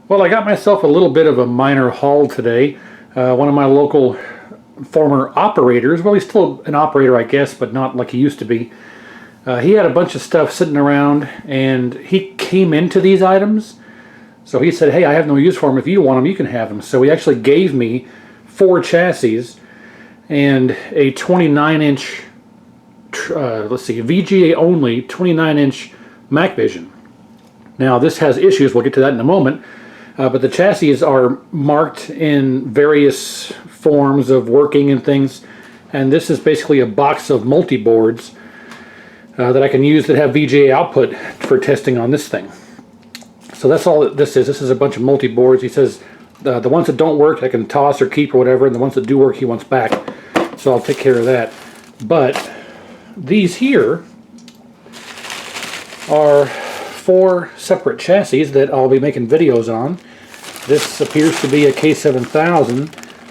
Well, I got myself a little bit of a minor haul today. One of my local former operators, well, he's still an operator, I guess, but not like he used to be. He had a bunch of stuff sitting around, and he came into these items. So he said, hey, I have no use for them. If you want them, you can have them. So he actually gave me 4 chassis and a 29-inch, let's see, VGA only, 29-inch Makvision. Now, this has issues. We'll get to that in a moment. But the chassis are marked in various forms of working and things. And this is basically a box of multi-boards that I can use that have VGA output for testing on this thing. So that's all that this is. This is a bunch of multi-boards. He says the ones that don't work I can toss or keep or whatever, and the ones that do work he wants back. So I'll take care of that. But these here are 4 separate chassis that I'll be making videos on. This appears to be a K7000.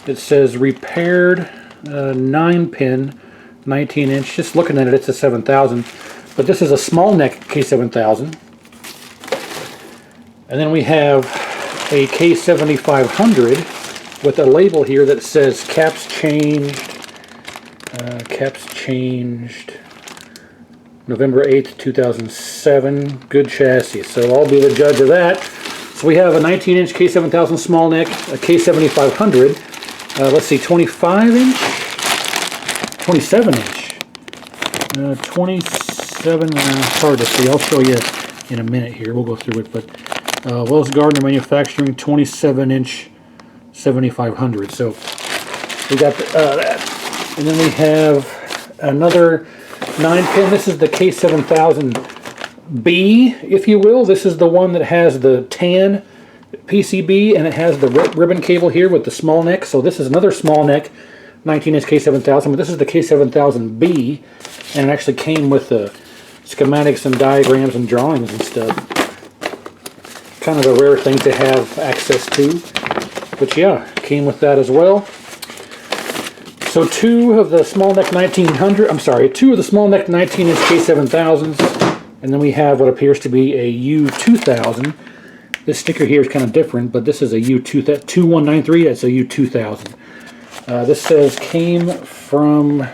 It says repaired 9-pin 19-inch. Just looking at it, it's a 7000. But this is a small neck K7000. And then we have a K7500 with a label here that says caps changed. November 8th, 2007. Good chassis. So I'll be the judge of that. So we have a 19-inch K7000 small neck, a K7500. Let's see, 25-inch, 27-inch, 27. It's hard to see. I'll show you in a minute here. We'll go through it. But Wells Gardner Manufacturing 27-inch 7500. So we got that. And then we have another 9-pin. This is the K7000B, if you will. This is the one that has the tan PCB, and it has the ribbon cable here with the small neck. So this is another small neck 19-inch K7000, but this is the K7000B, and it actually came with the schematics and diagrams and drawings and stuff. Kind of a rare thing to have access to, but yeah, came with that as well. So 2 of the small neck 1900, I'm sorry, 2 of the small neck 19-inch K7000s, and then we have what appears to be a U2000. This sticker here is kind of different, but this is a U2193, that's a U2000. This says came from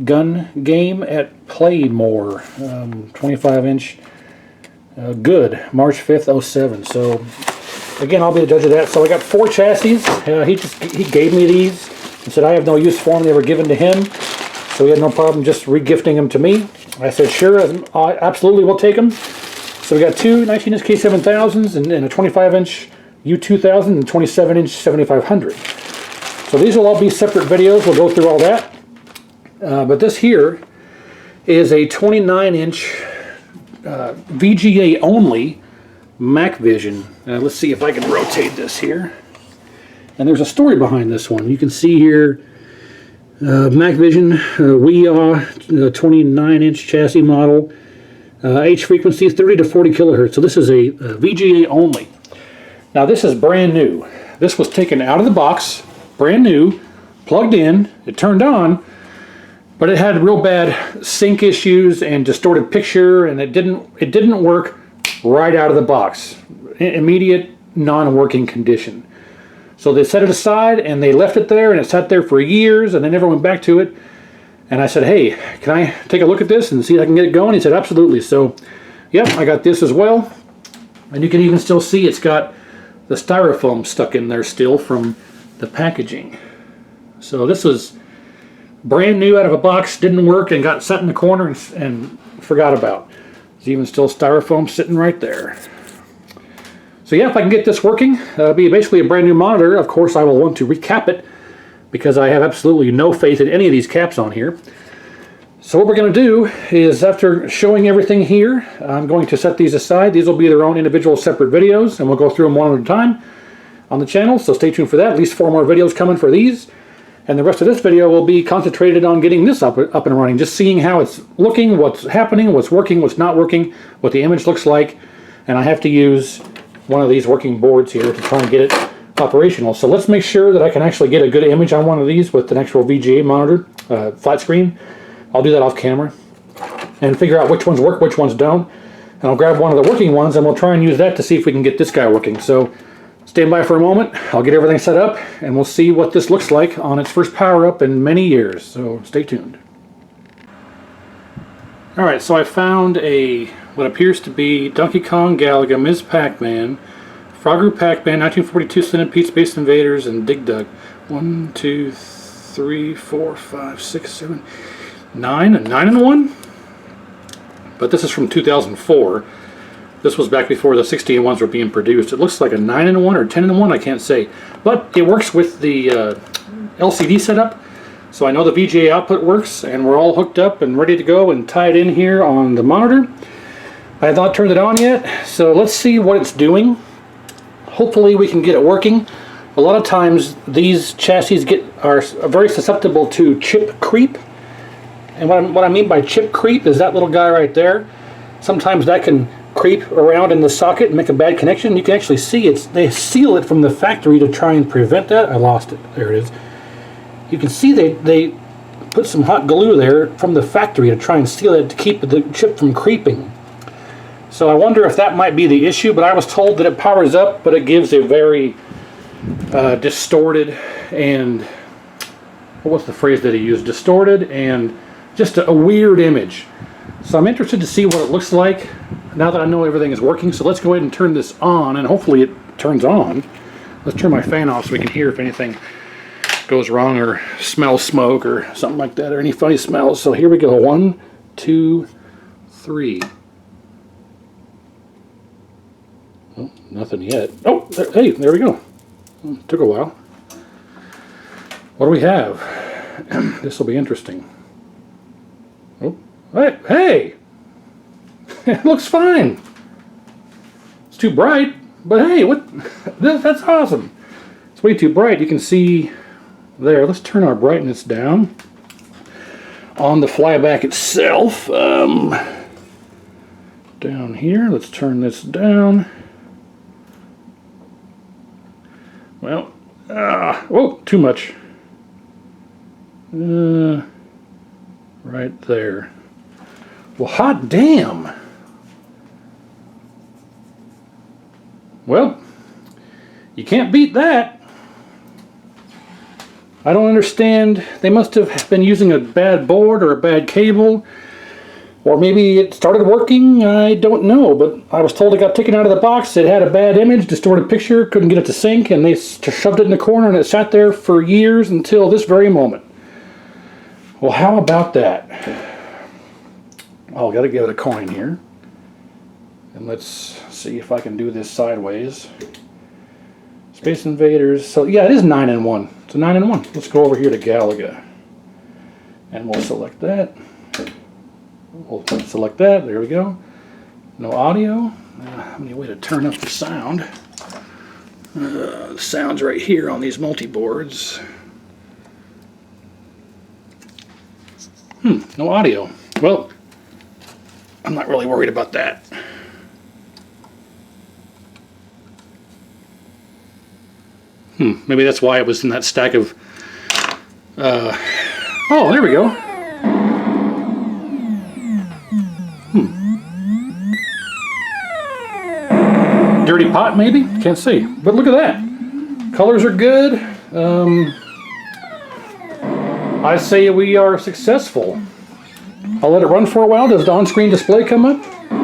Gun Game at Playmore, 25-inch, good, March 5th, 07. So again, I'll be the judge of that. So I got 4 chassis. He gave me these and said I have no use for them. They were given to him, so he had no problem just re-gifting them to me. I said sure, I absolutely will take them. So we got 2 19-inch K7000s and a 25-inch U2000 and 27-inch 7500. So these will all be separate videos. We'll go through all that. But this here is a 29-inch VGA only Makvision. Let's see if I can rotate this here. And there's a story behind this one. You can see here Makvision Wei-Ya 29-inch chassis model. H frequency 30 to 40 kilohertz. So this is a VGA only. Now this is brand new. This was taken out of the box, brand new, plugged in, it turned on, but it had real bad sync issues and distorted picture, and it didn't work right out of the box. Immediate non-working condition. So they set it aside and they left it there, and it sat there for years, and they never went back to it. And I said, hey, can I take a look at this and see if I can get it going? He said, absolutely. So, yep, I got this as well. And you can even still see it's got the styrofoam stuck in there still from the packaging. So this was brand new out of a box, didn't work, and got set in the corner and forgot about. There's even still styrofoam sitting right there. So yeah, if I can get this working, it'll be basically a brand new monitor. Of course, I will want to recap it, because I have absolutely no faith in any of these caps on here. So what we're going to do is, after showing everything here, I'm going to set these aside. These will be their own individual separate videos, and we'll go through them one at a time on the channel, so stay tuned for that. At least 4 more videos coming for these. And the rest of this video will be concentrated on getting this up and running, just seeing how it's looking, what's happening, what's working, what's not working, what the image looks like. And I have to use one of these working boards here to try and get it operational. So let's make sure that I can actually get a good image on one of these with an actual VGA monitor, flat screen. I'll do that off camera and figure out which ones work, which ones don't. And I'll grab one of the working ones and we'll try and use that to see if we can get this guy working. So stand by for a moment. I'll get everything set up and we'll see what this looks like on its first power up in many years. So stay tuned. Alright, so I found what appears to be Donkey Kong, Galaga, Ms. Pac-Man, Frogger Pac-Man, 1942 Centipede, Space Invaders, and Dig Dug. 1, 2, 3, 4, 5, 6, 7, 9. A 9 in 1? But this is from 2004. This was back before the 16 ones were being produced. It looks like a 9 in 1 or 10 in 1, I can't say. But it works with the LCD setup. So I know the VGA output works, and we're all hooked up and ready to go and tie it in here on the monitor. I have not turned it on yet, so let's see what it's doing. Hopefully we can get it working. A lot of times these chassis are very susceptible to chip creep. And what I mean by chip creep is that little guy right there. Sometimes that can creep around in the socket and make a bad connection. You can actually see they seal it from the factory to try and prevent that. I lost it. There it is. You can see they put some hot glue there from the factory to try and seal it to keep the chip from creeping. So I wonder if that might be the issue, but I was told that it powers up, but it gives a very distorted and, what was the phrase that he used? Distorted and just a weird image. So I'm interested to see what it looks like now that I know everything is working. So let's go ahead and turn this on, and hopefully it turns on. Let's turn my fan off so we can hear if anything goes wrong or smells smoke or something like that, or any funny smells. So here we go. 1, 2, 3. Oh, nothing yet. Oh, hey, there we go. Took a while. What do we have? This will be interesting. Oh, hey! It looks fine. It's too bright, but hey, that's awesome. It's way too bright. You can see there. Let's turn our brightness down on the flyback itself. Down here, let's turn this down. Well, oh, too much. Right there. Well, hot damn. Well, you can't beat that. I don't understand. They must have been using a bad board or a bad cable, or maybe it started working. I don't know, but I was told it got taken out of the box. It had a bad image, distorted picture, couldn't get it to sync, and they shoved it in the corner, and it sat there for years until this very moment. Well, how about that? Oh, got to give it a coin here. And let's see if I can do this sideways. Space Invaders. So yeah, it is 9 in 1. It's a 9 in 1. Let's go over here to Galaga. And we'll select that. We'll select that. There we go. No audio. I need a way to turn up the sound. The sound's right here on these multi-boards. No audio. Well, I'm not really worried about that. Maybe that's why it was in that stack of... oh, there we go. Dirty pot, maybe? Can't see. But look at that. Colors are good. I say we are successful. I'll let it run for a while. Does the on-screen display come up?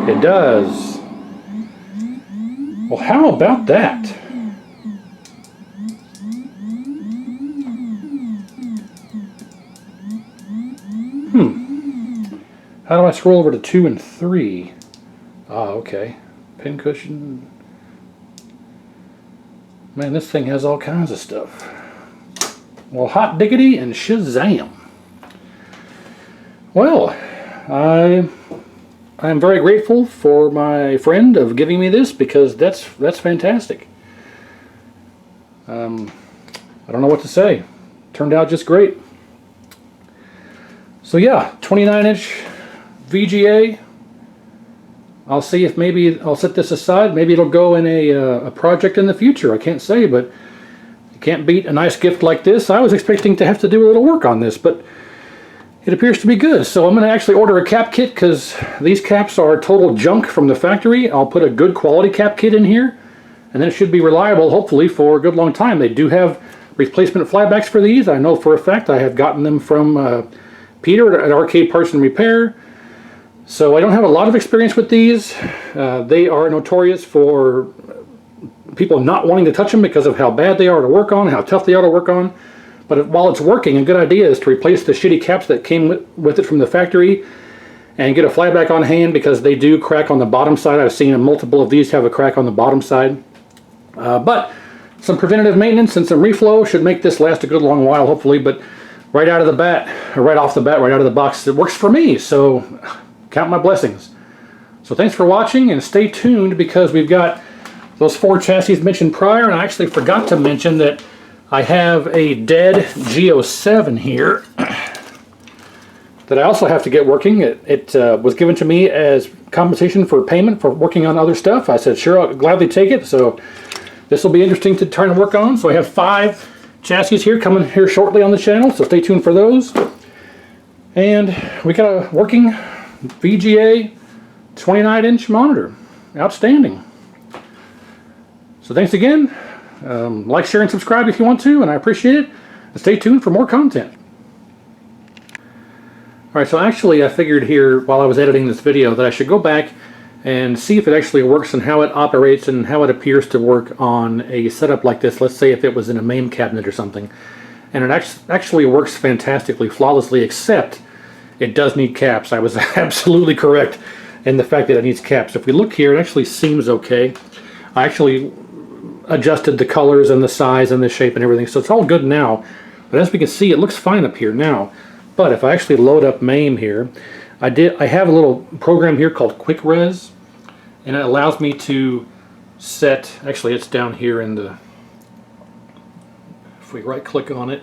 It does. Well, how about that? How do I scroll over to 2 and 3? Ah, okay. Pincushion. Man, this thing has all kinds of stuff. Well, hot diggity and shazam. Well, I'm very grateful for my friend of giving me this, because that's fantastic. I don't know what to say. Turned out just great. So yeah, 29-inch VGA. I'll see if maybe I'll set this aside. Maybe it'll go in a project in the future. I can't say, but you can't beat a nice gift like this. I was expecting to have to do a little work on this, but it appears to be good. So I'm going to actually order a cap kit because these caps are total junk from the factory. I'll put a good quality cap kit in here, and then it should be reliable, hopefully, for a good long time. They do have replacement flybacks for these. I know for a fact I have gotten them from Peter at Arcade Parts and Repair. So I don't have a lot of experience with these. They are notorious for people not wanting to touch them because of how bad they are to work on, how tough they are to work on. But while it's working, a good idea is to replace the shitty caps that came with it from the factory and get a flyback on hand, because they do crack on the bottom side. I've seen multiple of these have a crack on the bottom side. But some preventative maintenance and some reflow should make this last a good long while, hopefully. But right out of the bat, or right off the bat, right out of the box, it works for me. So count my blessings. So thanks for watching, and stay tuned, because we've got those 4 chassis mentioned prior, and I actually forgot to mention that I have a dead G07 here that I also have to get working. It was given to me as compensation for payment for working on other stuff. I said, sure, I'll gladly take it. So this will be interesting to try and work on. So I have 5 chassis here coming here shortly on the channel, so stay tuned for those. And we got a working VGA 29-inch monitor. Outstanding. So thanks again. Like, share, and subscribe if you want to, and I appreciate it. And stay tuned for more content. Alright, so actually I figured here while I was editing this video that I should go back and see if it actually works and how it operates and how it appears to work on a setup like this. Let's say if it was in a MAME cabinet or something. And it actually works fantastically, flawlessly, except it does need caps. I was absolutely correct in the fact that it needs caps. If we look here, it actually seems okay. I actually adjusted the colors and the size and the shape and everything, so it's all good now. But as we can see, it looks fine up here now. But if I actually load up MAME here, I have a little program here called Quick Res, and it allows me to set, actually it's down here in the, if we right click on it,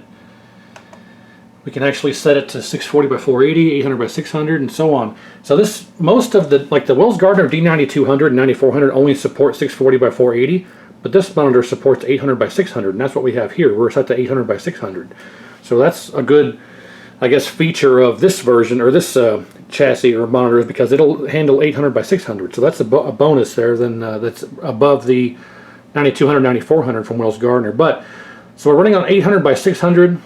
we can actually set it to 640 by 480, 800 by 600, and so on. So this, most of the, like the Wells Gardner D9200 and 9400 only support 640 by 480, but this monitor supports 800 by 600, and that's what we have here. We're set to 800 by 600. So that's a good, I guess, feature of this version, or this chassis or monitor, because it'll handle 800 by 600. So that's a bonus there, that's above the 9200, 9400 from Wells Gardner. But, so we're running on 800 by 600.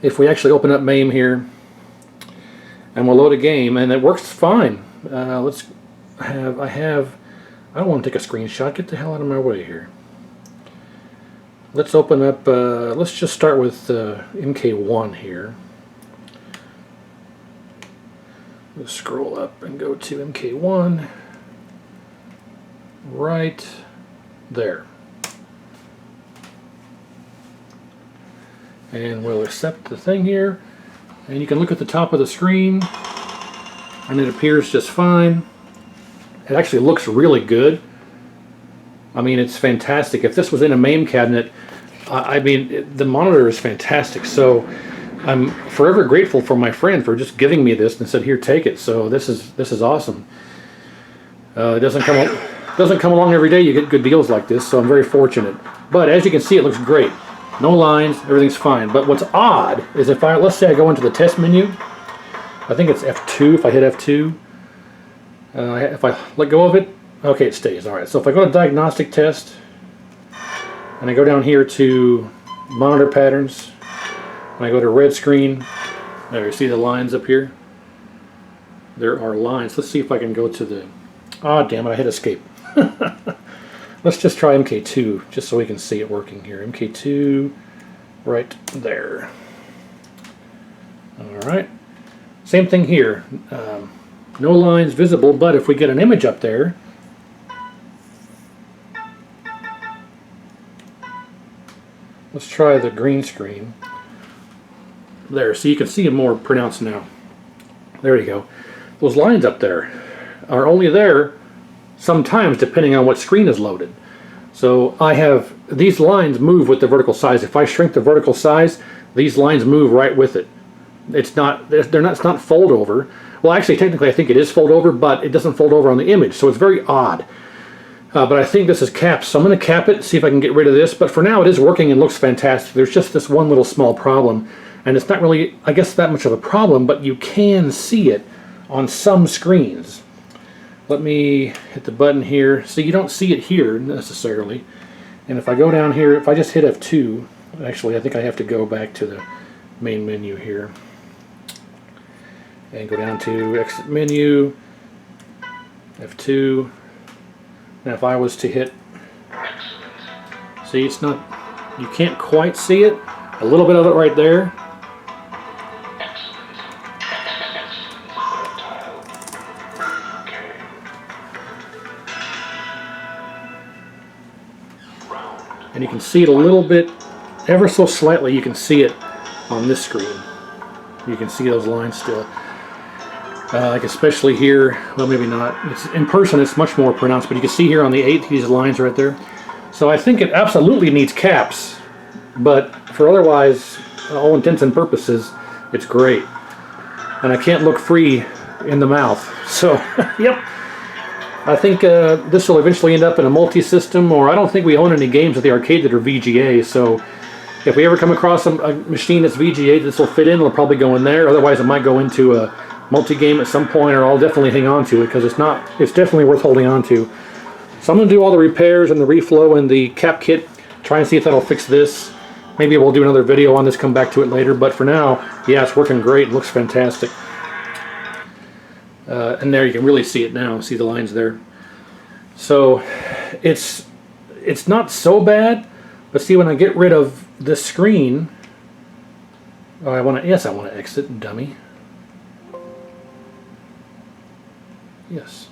If we actually open up MAME here, and we'll load a game, and it works fine. I don't want to take a screenshot. Get the hell out of my way here. Let's open up, let's just start with MK1 here. Let's scroll up and go to MK1. Right there. And we'll accept the thing here. And you can look at the top of the screen, and it appears just fine. It actually looks really good. I mean, it's fantastic. If this was in a MAME cabinet, I mean, the monitor is fantastic. So I'm forever grateful for my friend for just giving me this and said, here, take it. So this is awesome. It doesn't come along every day. You get good deals like this, so I'm very fortunate. But as you can see, it looks great. No lines, everything's fine. But what's odd is if let's say I go into the test menu, I think it's F2, if I hit F2, if I let go of it, okay, it stays. Alright, so if I go to diagnostic test, and I go down here to monitor patterns, and I go to red screen, there, you see the lines up here? There are lines. Let's see if I can go to the, ah, damn it, I hit escape. Let's just try MK2, just so we can see it working here. MK2, right there. Alright, same thing here. No lines visible, but if we get an image up there, let's try the green screen. There, so you can see it more pronounced now. There you go. Those lines up there are only there sometimes depending on what screen is loaded. So I have, these lines move with the vertical size. If I shrink the vertical size, these lines move right with it. It's not fold over. Well, actually, technically, I think it is fold over, but it doesn't fold over on the image, so it's very odd. But I think this is capped, so I'm going to cap it, see if I can get rid of this. But for now, it is working and looks fantastic. There's just this one little small problem. and it's not really, I guess, that much of a problem, but you can see it on some screens. Let me hit the button here. So you don't see it here necessarily. And if I go down here, if I just hit F2, actually I think I have to go back to the main menu here and go down to exit menu, F2. Now if I was to hit, see, it's not, you can't quite see it. A little bit of it right there. And you can see it a little bit, ever so slightly, you can see it on this screen. You can see those lines still. Like especially here, well maybe not. It's, in person it's much more pronounced, but you can see here on the 8 these lines right there. So I think it absolutely needs caps, but for otherwise, all intents and purposes, it's great. And I can't look free in the mouth. So, yep. I think this will eventually end up in a multi-system, or I don't think we own any games at the arcade that are VGA, so if we ever come across a machine that's VGA, this will fit in, it'll probably go in there. Otherwise it might go into a multi-game at some point, or I'll definitely hang on to it, because it's definitely worth holding on to. So I'm going to do all the repairs and the reflow and the cap kit, try and see if that'll fix this. Maybe we'll do another video on this, come back to it later, but for now, yeah, it's working great, it looks fantastic. And there you can really see it now, see the lines there. So it's not so bad, but see, when I get rid of this screen, oh, I want to exit, dummy. Yes.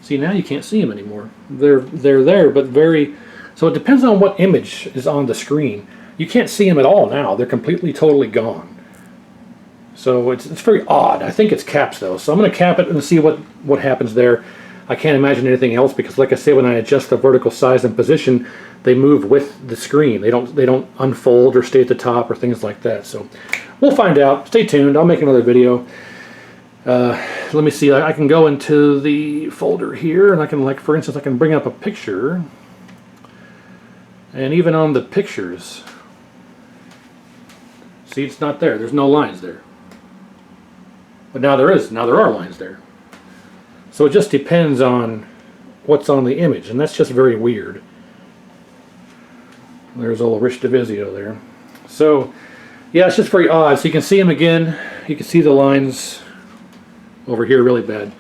See, now you can't see them anymore. They're there, but very, so it depends on what image is on the screen. You can't see them at all now. They're completely, totally gone. So it's very odd. I think it's caps though. So I'm going to cap it and see what happens there. I can't imagine anything else, because like I say, when I adjust the vertical size and position, they move with the screen. They don't unfold or stay at the top or things like that. So we'll find out. Stay tuned. I'll make another video. Let me see. I can go into the folder here, and I can, like, for instance, I can bring up a picture, and even on the pictures, see, it's not there. There's no lines there. But now there is. Now there are lines there. So it just depends on what's on the image, and that's just very weird. There's old Rich DeVizio there. So, yeah, it's just very odd. So you can see them again. You can see the lines over here really bad.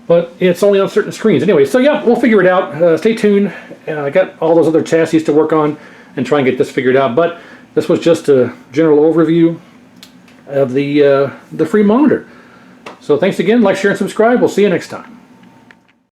But it's only on certain screens. Anyway, so yeah, we'll figure it out. Stay tuned. I got all those other chassis to work on and try and get this figured out. But this was just a general overview of the free monitor. So thanks again. Like, share, and subscribe. We'll see you next time.